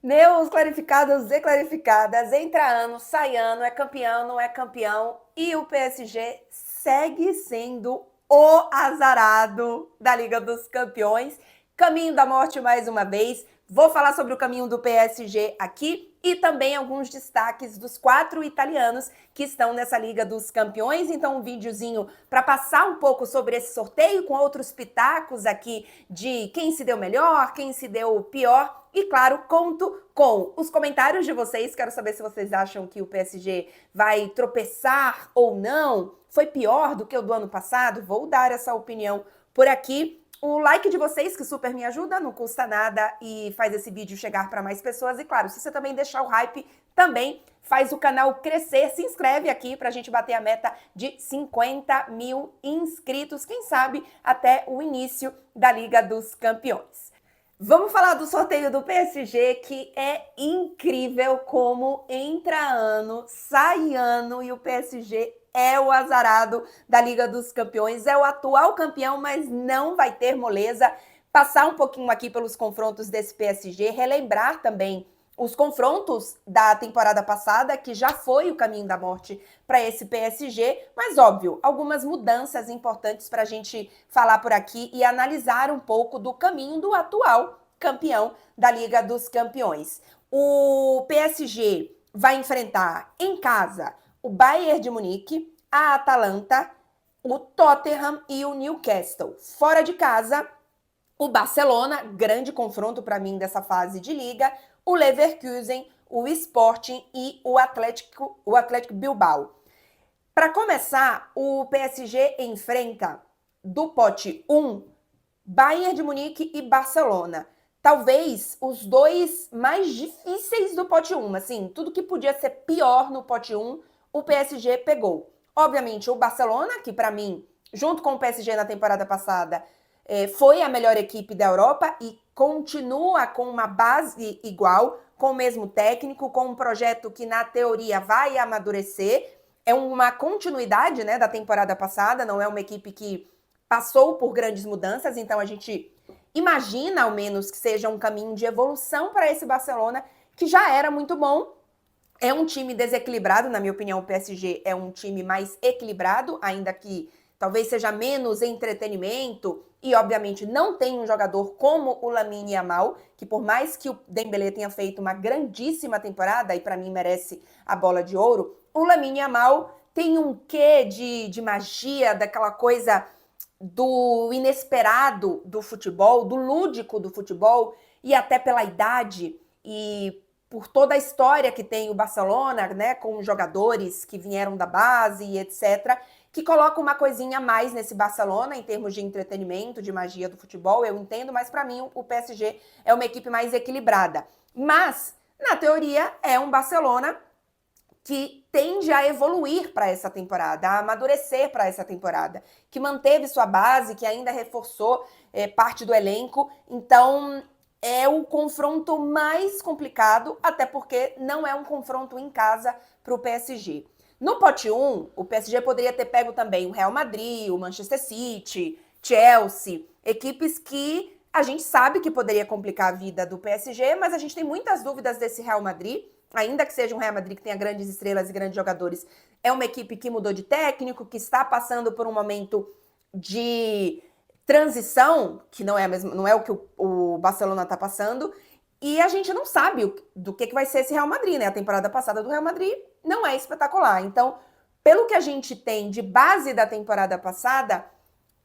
Meus clarificados e clarificadas, entra ano, sai ano, é campeão, não é campeão, e o PSG segue sendo o azarado da Liga dos Campeões. Caminho da morte mais uma vez. Vou falar sobre o caminho do PSG aqui e também alguns destaques dos 4 italianos que estão nessa Liga dos Campeões. Então, um videozinho para passar um pouco sobre esse sorteio com outros pitacos aqui de quem se deu melhor, quem se deu pior. E, claro, conto com os comentários de vocês. Quero saber se vocês acham que o PSG vai tropeçar ou não. Foi pior do que o do ano passado? Vou dar essa opinião por aqui. O like de vocês, que super me ajuda, não custa nada e faz esse vídeo chegar para mais pessoas. E, claro, se você também deixar o hype, também faz o canal crescer. Se inscreve aqui para a gente bater a meta de 50 mil inscritos. Quem sabe até o início da Liga dos Campeões. Vamos falar do sorteio do PSG, que é incrível como entra ano, sai ano e o PSG é o azarado da Liga dos Campeões, é o atual campeão, mas não vai ter moleza. Passar um pouquinho aqui pelos confrontos desse PSG, relembrar também os confrontos da temporada passada, que já foi o caminho da morte para esse PSG, mas óbvio, algumas mudanças importantes para a gente falar por aqui e analisar um pouco do caminho do atual campeão da Liga dos Campeões. O PSG vai enfrentar em casa o Bayern de Munique, a Atalanta, o Tottenham e o Newcastle. Fora de casa, o Barcelona, grande confronto para mim dessa fase de liga, o Leverkusen, o Sporting e o Atlético Bilbao. Para começar, o PSG enfrenta do pote 1, Bayern de Munique e Barcelona. Talvez os dois mais difíceis do pote 1, assim, tudo que podia ser pior no pote 1, o PSG pegou. Obviamente, o Barcelona, que para mim, junto com o PSG na temporada passada, foi a melhor equipe da Europa e continua com uma base igual, com o mesmo técnico, com um projeto que na teoria vai amadurecer. É uma continuidade, né, da temporada passada, não é uma equipe que passou por grandes mudanças, então a gente imagina ao menos que seja um caminho de evolução para esse Barcelona, que já era muito bom. É um time desequilibrado, na minha opinião, o PSG é um time mais equilibrado, ainda que talvez seja menos entretenimento e, obviamente, não tem um jogador como o Lamine Yamal, que por mais que o Dembélé tenha feito uma grandíssima temporada, e para mim merece a bola de ouro, o Lamine Yamal tem um quê de magia, daquela coisa do inesperado do futebol, do lúdico do futebol, e até pela idade e por toda a história que tem o Barcelona, né, com jogadores que vieram da base e etc., que coloca uma coisinha a mais nesse Barcelona em termos de entretenimento, de magia do futebol, eu entendo, mas para mim o PSG é uma equipe mais equilibrada. Mas, na teoria, é um Barcelona que tende a evoluir para essa temporada, a amadurecer para essa temporada, que manteve sua base, que ainda reforçou parte do elenco. Então, é o confronto mais complicado, até porque não é um confronto em casa para o PSG. No pote 1, o PSG poderia ter pego também o Real Madrid, o Manchester City, Chelsea, equipes que a gente sabe que poderia complicar a vida do PSG, mas a gente tem muitas dúvidas desse Real Madrid, ainda que seja um Real Madrid que tenha grandes estrelas e grandes jogadores. É uma equipe que mudou de técnico, que está passando por um momento de transição, que não é o que o Barcelona está passando, e a gente não sabe do que vai ser esse Real Madrid, né? A temporada passada do Real Madrid não é espetacular. Então, pelo que a gente tem de base da temporada passada,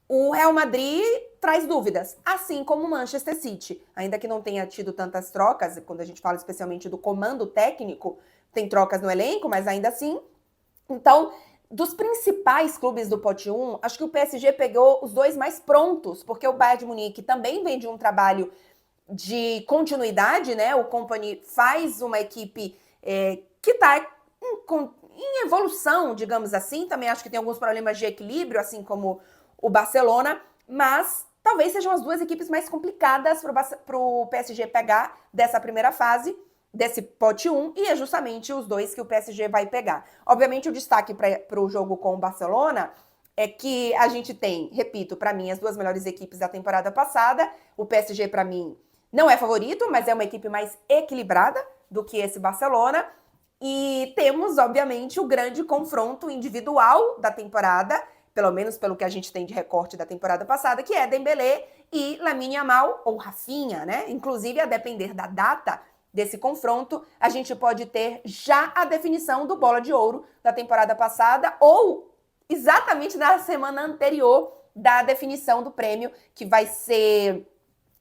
o Real Madrid traz dúvidas, assim como o Manchester City. Ainda que não tenha tido tantas trocas, quando a gente fala especialmente do comando técnico, tem trocas no elenco, mas ainda assim. Então, dos principais clubes do pote 1, acho que o PSG pegou os dois mais prontos, porque o Bayern de Munique também vem de um trabalho de continuidade, né? O Kompany faz uma equipe que está em evolução, digamos assim. Também acho que tem alguns problemas de equilíbrio, assim como o Barcelona, mas talvez sejam as duas equipes mais complicadas para o PSG pegar dessa primeira fase, desse pote 1, e é justamente os dois que o PSG vai pegar. Obviamente, o destaque para o jogo com o Barcelona é que a gente tem, repito, para mim, as duas melhores equipes da temporada passada. O PSG, para mim, não é favorito, mas é uma equipe mais equilibrada do que esse Barcelona. E temos, obviamente, o grande confronto individual da temporada, pelo menos pelo que a gente tem de recorte da temporada passada, que é Dembélé e Lamine Yamal, ou Rafinha, né? Inclusive, a depender da data desse confronto, a gente pode ter já a definição do Bola de Ouro da temporada passada, ou exatamente na semana anterior da definição do prêmio, que vai ser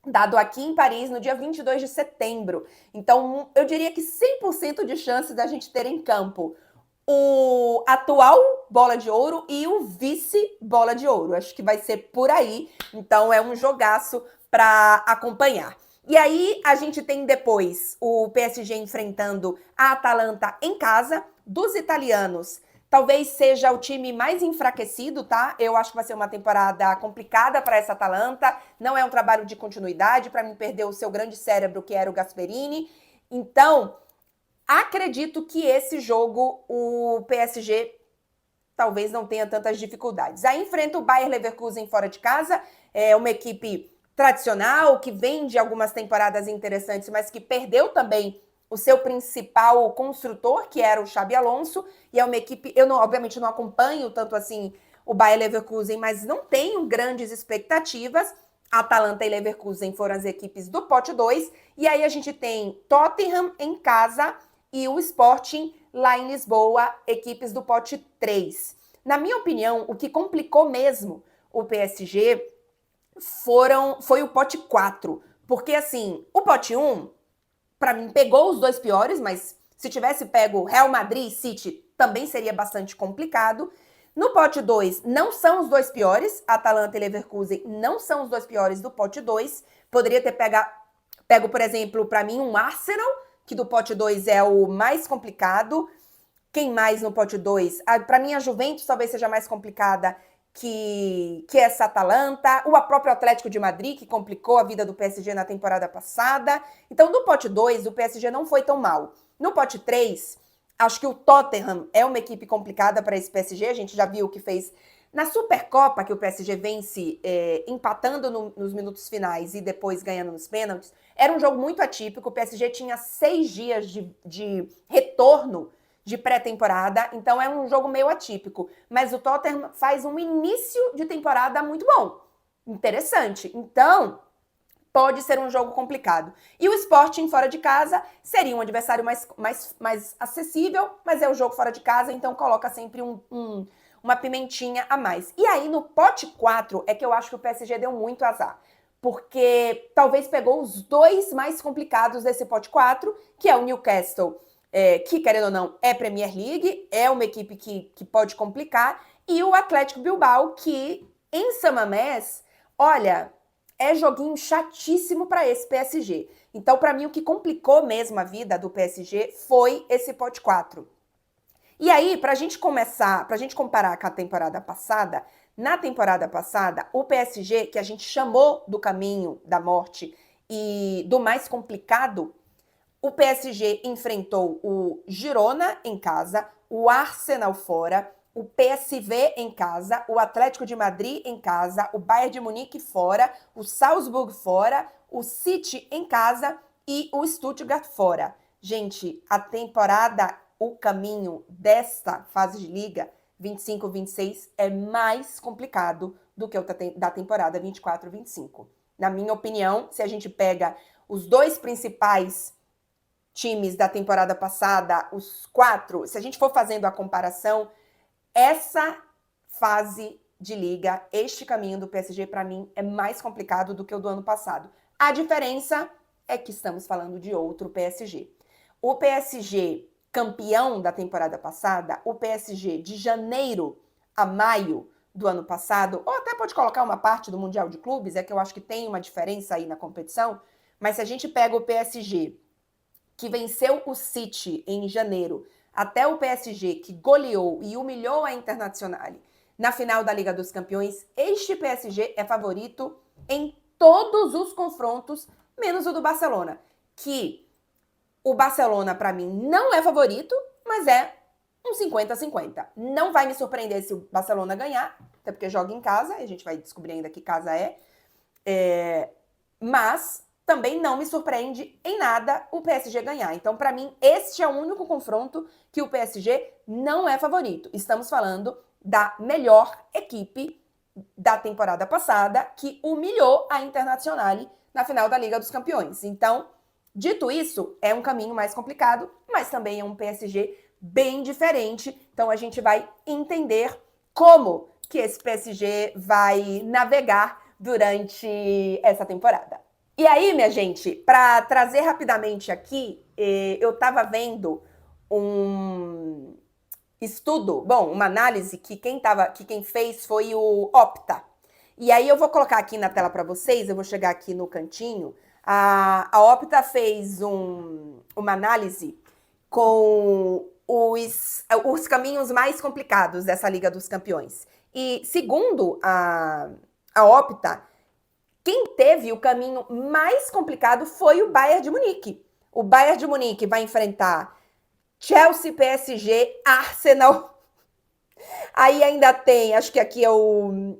dado aqui em Paris no dia 22 de setembro. Então, eu diria que 100% de chance da gente ter em campo o atual Bola de Ouro e o vice Bola de Ouro. Acho que vai ser por aí. Então, é um jogaço para acompanhar. E aí, a gente tem depois o PSG enfrentando a Atalanta em casa, dos italianos. Talvez seja o time mais enfraquecido, tá? Eu acho que vai ser uma temporada complicada para essa Atalanta. Não é um trabalho de continuidade, para mim perder o seu grande cérebro, que era o Gasperini. Então, acredito que esse jogo, o PSG talvez não tenha tantas dificuldades. Aí enfrenta o Bayer Leverkusen fora de casa, é uma equipe tradicional, que vem de algumas temporadas interessantes, mas que perdeu também o seu principal construtor, que era o Xabi Alonso, e é uma equipe, eu não, obviamente não acompanho tanto assim o Bayer Leverkusen, mas não tenho grandes expectativas. Atalanta e Leverkusen foram as equipes do pote 2, e aí a gente tem Tottenham em casa e o Sporting lá em Lisboa, equipes do pote 3. Na minha opinião, o que complicou mesmo o PSG foi o pote 4, porque assim, o pote 1 para mim, pegou os dois piores, mas se tivesse pego Real Madrid e City, também seria bastante complicado. No pote 2, não são os dois piores. Atalanta e Leverkusen não são os dois piores do pote 2. Poderia ter pego, por exemplo, para mim, um Arsenal, que do pote 2 é o mais complicado. Quem mais no pote 2? Para mim, a Juventus talvez seja mais complicada que essa Atalanta, o próprio Atlético de Madrid, que complicou a vida do PSG na temporada passada. Então, no pote 2, o PSG não foi tão mal. No pote 3, acho que o Tottenham é uma equipe complicada para esse PSG. A gente já viu o que fez na Supercopa, que o PSG vence empatando nos minutos finais e depois ganhando nos pênaltis. Era um jogo muito atípico. O PSG tinha 6 dias de retorno de pré-temporada, então é um jogo meio atípico. Mas o Tottenham faz um início de temporada muito bom. Interessante. Então, pode ser um jogo complicado. E o Sporting fora de casa seria um adversário mais acessível, mas é o jogo fora de casa, então coloca sempre uma pimentinha a mais. E aí, no pote 4, é que eu acho que o PSG deu muito azar. Porque talvez pegou os dois mais complicados desse pote 4, que é o Newcastle, que, querendo ou não, é Premier League, é uma equipe que pode complicar, e o Atlético Bilbao, que em San Mamés, olha, é joguinho chatíssimo para esse PSG. Então, para mim, o que complicou mesmo a vida do PSG foi esse pote 4. E aí, pra gente comparar com a temporada passada, na temporada passada, o PSG, que a gente chamou do caminho da morte e do mais complicado, o PSG enfrentou o Girona em casa, o Arsenal fora, o PSV em casa, o Atlético de Madrid em casa, o Bayern de Munique fora, o Salzburg fora, o City em casa e o Stuttgart fora. Gente, a temporada, o caminho desta fase de liga, 25-26, é mais complicado do que o da temporada 24-25. Na minha opinião, se a gente pega os dois principais times da temporada passada, os 4, se a gente for fazendo a comparação, essa fase de liga, este caminho do PSG, para mim, é mais complicado do que o do ano passado. A diferença é que estamos falando de outro PSG. O PSG campeão da temporada passada, o PSG de janeiro a maio do ano passado, ou até pode colocar uma parte do Mundial de Clubes, é que eu acho que tem uma diferença aí na competição, mas se a gente pega o PSG que venceu o City em janeiro, até o PSG que goleou e humilhou a Internazionale na final da Liga dos Campeões, este PSG é favorito em todos os confrontos, menos o do Barcelona, que o Barcelona, para mim, não é favorito, mas é um 50-50. Não vai me surpreender se o Barcelona ganhar, até porque joga em casa, e a gente vai descobrir ainda que casa mas também não me surpreende em nada o PSG ganhar. Então, para mim, este é o único confronto que o PSG não é favorito. Estamos falando da melhor equipe da temporada passada, que humilhou a Internazionale na final da Liga dos Campeões. Então, dito isso, é um caminho mais complicado, mas também é um PSG bem diferente. Então, a gente vai entender como que esse PSG vai navegar durante essa temporada. E aí, minha gente, para trazer rapidamente aqui, eu estava vendo um estudo, uma análise que quem fez foi o Opta. E aí eu vou colocar aqui na tela para vocês, eu vou chegar aqui no cantinho. A Opta fez uma análise com os caminhos mais complicados dessa Liga dos Campeões. E segundo a Opta, quem teve o caminho mais complicado foi o Bayern de Munique. O Bayern de Munique vai enfrentar Chelsea, PSG, Arsenal. Aí ainda tem, acho que aqui é o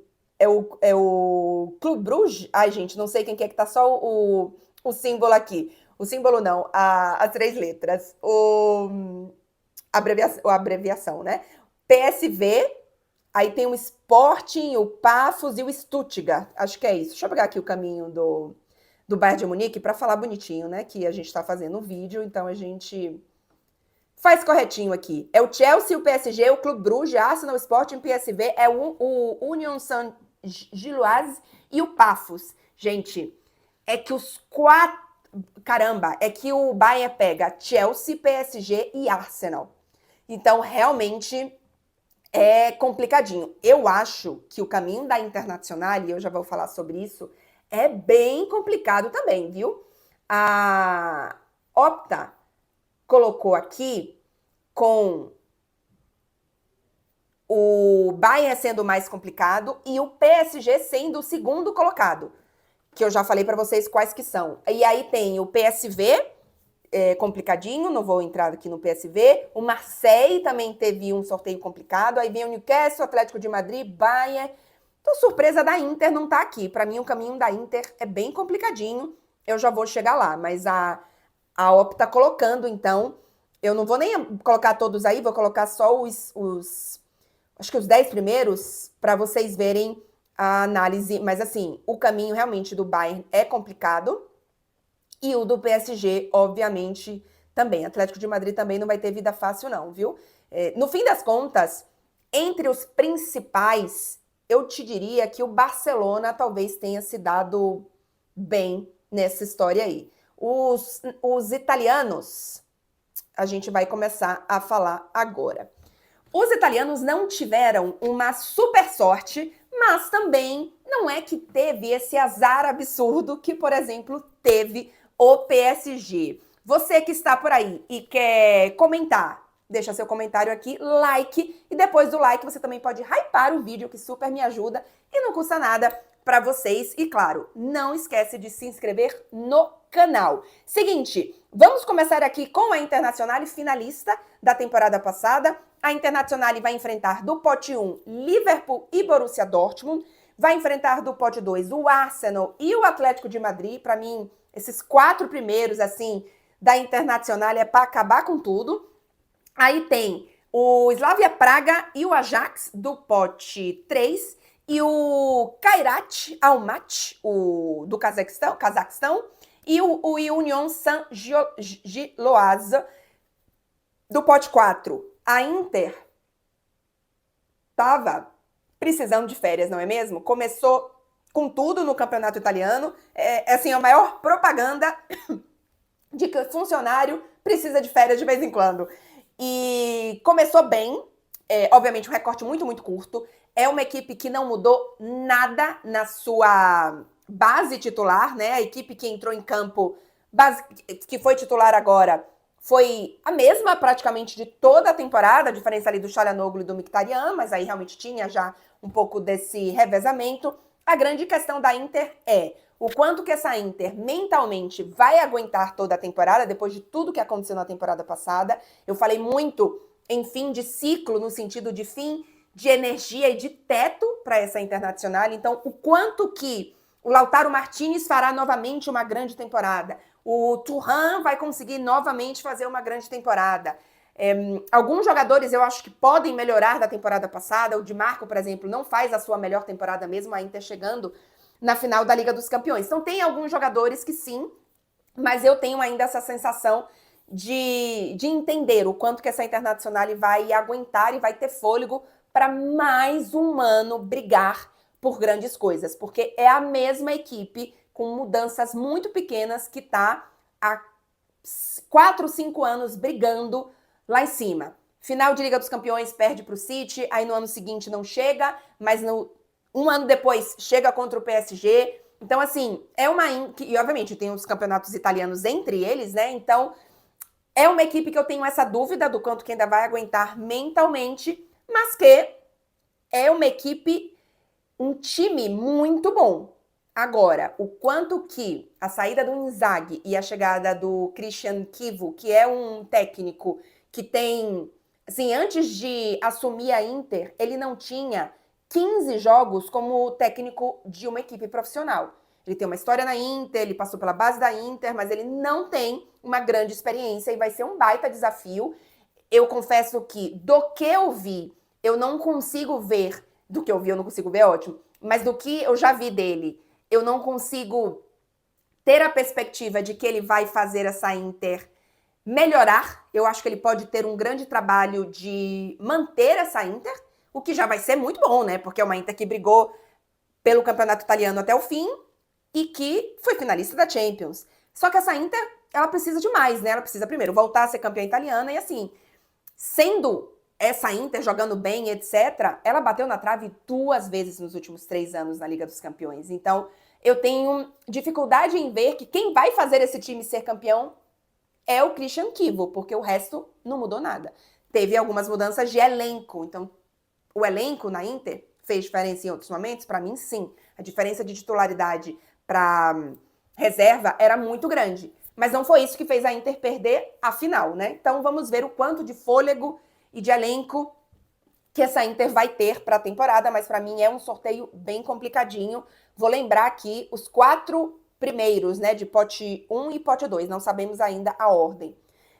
Clube Bruges. Ai, gente, não sei quem que é que tá só o símbolo aqui. O símbolo não, as 3 letras. A abreviação, né? PSV, aí tem o Sporting, o Pafos e o Stuttgart. Acho que é isso. Deixa eu pegar aqui o caminho do Bayern de Munique para falar bonitinho, né? Que a gente tá fazendo um vídeo, então a gente faz corretinho aqui. É o Chelsea, o PSG, o Clube Bruges, Arsenal, Sporting, PSV, é o Union Saint-Gilloise e o Pafos. Gente, é que os 4... Caramba, é que o Bayern pega Chelsea, PSG e Arsenal. Então, realmente, é complicadinho. Eu acho que o caminho da Internazionale, e eu já vou falar sobre isso, é bem complicado também, viu? A Opta colocou aqui com o Bayern sendo o mais complicado e o PSG sendo o segundo colocado, que eu já falei para vocês quais que são. E aí tem o PSV, complicadinho, não vou entrar aqui no PSV. O Marseille também teve um sorteio complicado. Aí vem o Newcastle, Atlético de Madrid, Bayern. Tô surpresa da Inter não tá aqui. Para mim, o caminho da Inter é bem complicadinho. Eu já vou chegar lá, mas a Opta tá colocando, então, eu não vou nem colocar todos aí, vou colocar só acho que os 10 primeiros, para vocês verem a análise. Mas assim, o caminho realmente do Bayern é complicado. E o do PSG, obviamente, também. Atlético de Madrid também não vai ter vida fácil, não, viu? No fim das contas, entre os principais, eu te diria que o Barcelona talvez tenha se dado bem nessa história aí. Os italianos, a gente vai começar a falar agora. Os italianos não tiveram uma super sorte, mas também não é que teve esse azar absurdo que, por exemplo, teve o PSG. Você que está por aí e quer comentar, deixa seu comentário aqui, like, e depois do like você também pode hypar o vídeo, que super me ajuda e não custa nada para vocês. E claro, não esquece de se inscrever no canal. Seguinte, vamos começar aqui com a Internazionale, finalista da temporada passada. A Internazionale vai enfrentar do pote 1 Liverpool e Borussia Dortmund, vai enfrentar do pote 2 o Arsenal e o Atlético de Madrid. Para mim, esses 4 primeiros, assim, da Internazionale é para acabar com tudo. Aí tem o Slavia Praga e o Ajax do pote 3 e o Kairat Almaty, do Cazaquistão, e o Union Saint-Gilloise do pote 4. A Inter tava precisando de férias, não é mesmo? Começou com tudo no campeonato italiano. Assim, a maior propaganda de que o funcionário precisa de férias de vez em quando. E começou bem, obviamente um recorte muito, muito curto. É uma equipe que não mudou nada na sua base titular, né? A equipe que entrou em campo, que foi titular agora, foi a mesma praticamente de toda a temporada, a diferença ali do Çalhanoğlu e do Mkhitaryan, mas aí realmente tinha já um pouco desse revezamento. A grande questão da Inter é o quanto que essa Inter mentalmente vai aguentar toda a temporada, depois de tudo que aconteceu na temporada passada. Eu falei muito em fim de ciclo, no sentido de fim de energia e de teto para essa Internazionale. Então, o quanto que O Lautaro Martinez fará novamente uma grande temporada. O Thuram vai conseguir novamente fazer uma grande temporada. Alguns jogadores eu acho que podem melhorar da temporada passada. O Di Marco, por exemplo, não faz a sua melhor temporada mesmo, a Inter chegando na final da Liga dos Campeões. Então tem alguns jogadores que sim, mas eu tenho ainda essa sensação de entender o quanto que essa Internacional vai aguentar e vai ter fôlego para mais um ano brigar por grandes coisas, porque é a mesma equipe com mudanças muito pequenas que está há 4, 5 anos brigando lá em cima. Final de Liga dos Campeões perde para o City, aí no ano seguinte não chega, mas um ano depois chega contra o PSG. Então, assim, e obviamente tem os campeonatos italianos entre eles, né? Então, é uma equipe que eu tenho essa dúvida do quanto que ainda vai aguentar mentalmente, mas que é uma equipe, um time muito bom. Agora, o quanto que a saída do Inzaghi e a chegada do Christian Chivu, que é um técnico que tem, assim, antes de assumir a Inter, ele não tinha 15 jogos como técnico de uma equipe profissional. Ele tem uma história na Inter, ele passou pela base da Inter, mas ele não tem uma grande experiência e vai ser um baita desafio. Eu confesso que do que eu vi, eu não consigo ver, do que eu vi eu não consigo ver, é ótimo, mas do que eu já vi dele, eu não consigo ter a perspectiva de que ele vai fazer essa Inter melhorar. Eu acho que ele pode ter um grande trabalho de manter essa Inter, o que já vai ser muito bom, né? Porque é uma Inter que brigou pelo campeonato italiano até o fim e que foi finalista da Champions. Só que essa Inter, ela precisa de mais, né? Ela precisa primeiro voltar a ser campeã italiana e assim, sendo essa Inter jogando bem, etc., ela bateu na trave 2 vezes nos últimos 3 anos na Liga dos Campeões. Então, eu tenho dificuldade em ver que quem vai fazer esse time ser campeão é o Christian Chivu, porque o resto não mudou nada. Teve algumas mudanças de elenco. Então, o elenco na Inter fez diferença em outros momentos? Para mim, sim. A diferença de titularidade para reserva era muito grande. Mas não foi isso que fez a Inter perder a final, né? Então, vamos ver o quanto de fôlego e de elenco que essa Inter vai ter para a temporada, mas para mim é um sorteio bem complicadinho. Vou lembrar aqui os 4 primeiros, né, de pote 1 e pote 2, não sabemos ainda a ordem.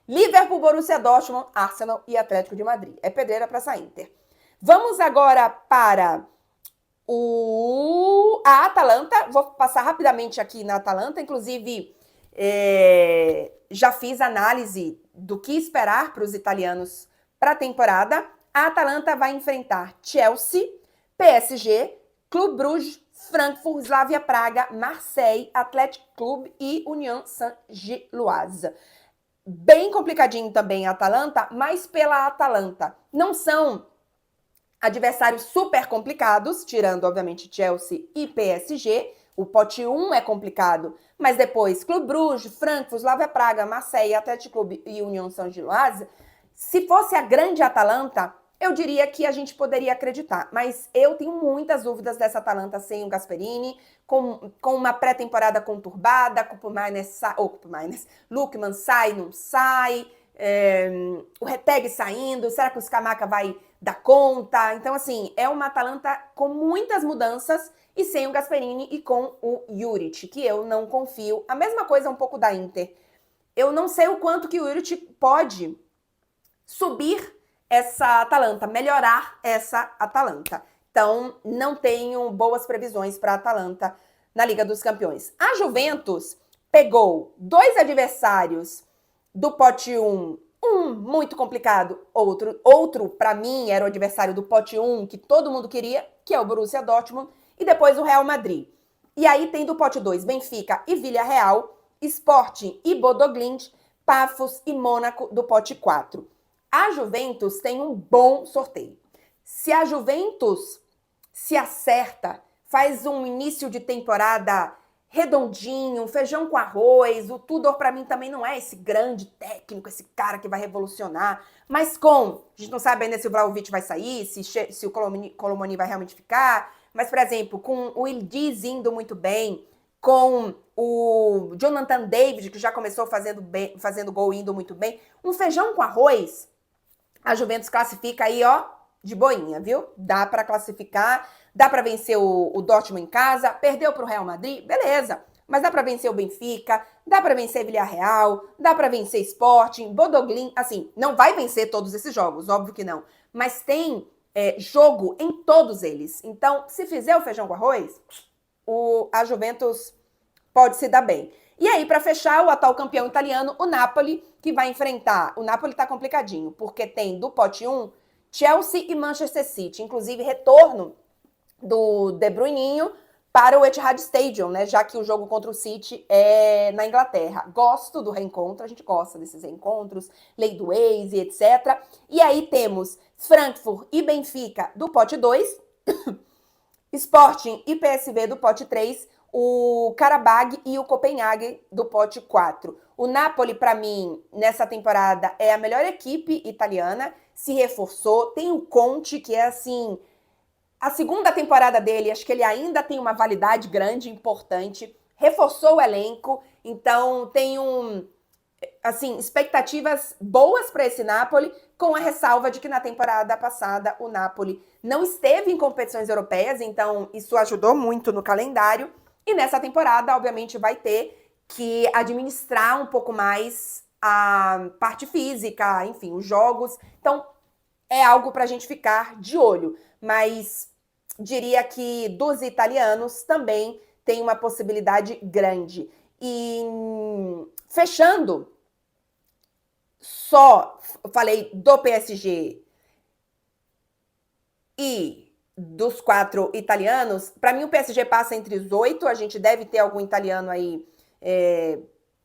Liverpool, Borussia Dortmund, Arsenal e Atlético de Madrid. É pedreira para essa Inter. Vamos agora para a Atalanta. Vou passar rapidamente aqui na Atalanta, inclusive já fiz análise do que esperar para os italianos para a temporada. A Atalanta vai enfrentar Chelsea, PSG, Clube Bruges, Frankfurt, Slavia Praga, Marseille, Athletic Clube e Union Saint-Gilloise. Bem complicadinho também a Atalanta, mas pela Atalanta. Não são adversários super complicados, tirando, obviamente, Chelsea e PSG. O pote 1 é complicado, mas depois Clube Bruges, Frankfurt, Slavia Praga, Marseille, Athletic Clube e Union Saint-Gilloise. Se fosse a grande Atalanta, eu diria que a gente poderia acreditar, mas eu tenho muitas dúvidas dessa Atalanta sem o Gasperini, com uma pré-temporada conturbada, Lookman sai, não sai, o Retegui saindo, será que o Scamacca vai dar conta? Então, assim, é uma Atalanta com muitas mudanças e sem o Gasperini e com o Juric, que eu não confio. A mesma coisa um pouco da Inter. Eu não sei o quanto que o Juric pode subir essa Atalanta, melhorar essa Atalanta. Então, não tenho boas previsões para a Atalanta na Liga dos Campeões. A Juventus pegou 2 adversários do pote 1, um muito complicado, outro para mim era o adversário do pote 1 que todo mundo queria, que é o Borussia Dortmund, e depois o Real Madrid. E aí tem do pote 2 Benfica e Villarreal, Sporting e Bodoglimt, Pafos e Mônaco do pote 4. A Juventus tem um bom sorteio. Se a Juventus se acerta, faz um início de temporada redondinho, feijão com arroz, o Tudor para mim também não é esse grande técnico, esse cara que vai revolucionar, mas a gente não sabe ainda se o Vlahovic vai sair, se o Colomoni vai realmente ficar, mas, por exemplo, com o Ildiz indo muito bem, com o Jonathan David, que já começou fazendo gol indo muito bem, um feijão com arroz, a Juventus classifica aí, ó, de boinha, viu? Dá para classificar, Dá para vencer o Dortmund em casa, perdeu para o Real Madrid, beleza. Mas dá para vencer o Benfica, dá para vencer Villarreal, dá para vencer Sporting, Bodoglin, assim, não vai vencer todos esses jogos, óbvio que não. Mas tem jogo em todos eles. Então, se fizer o feijão com arroz, a Juventus pode se dar bem. E aí, para fechar, o atual campeão italiano, o Napoli, que vai enfrentar... O Napoli tá complicadinho, porque tem do pote 1, Chelsea e Manchester City. Inclusive, retorno do De Bruyninho para o Etihad Stadium, né? Já que o jogo contra o City é na Inglaterra. Gosto do reencontro, a gente gosta desses reencontros, lei do ex e etc. E aí temos Frankfurt e Benfica do pote 2, Sporting e PSV do pote 3, o Karabag e o Copenhague do pote 4. O Napoli, para mim, nessa temporada, é a melhor equipe italiana, se reforçou, tem o Conte, que é assim... A segunda temporada dele, acho que ele ainda tem uma validade grande, importante, reforçou o elenco, então tem expectativas boas para esse Napoli, com a ressalva de que na temporada passada o Napoli não esteve em competições europeias, então isso ajudou muito no calendário, e nessa temporada, obviamente, vai ter que administrar um pouco mais a parte física, enfim, os jogos, então é algo para a gente ficar de olho, mas diria que dos italianos também tem uma possibilidade grande. E fechando, só falei do PSG e dos 4 italianos. Para mim o PSG passa entre os 8, a gente deve ter algum italiano aí,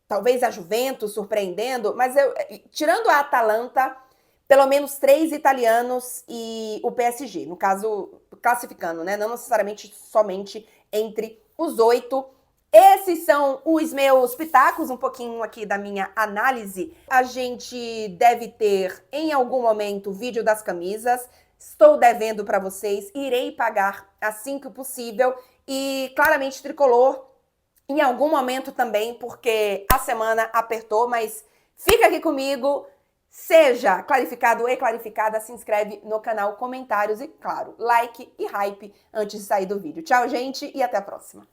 talvez a Juventus surpreendendo, mas tirando a Atalanta, pelo menos 3 italianos e o PSG, no caso, classificando, né? Não necessariamente somente entre os 8. Esses são os meus pitacos, um pouquinho aqui da minha análise. A gente deve ter, em algum momento, o vídeo das camisas. Estou devendo para vocês, irei pagar assim que possível. E, claramente, tricolor, em algum momento também, porque a semana apertou, mas fica aqui comigo. Seja clarificado e clarificada, se inscreve no canal, comentários e, claro, like e hype antes de sair do vídeo. Tchau, gente, e até a próxima.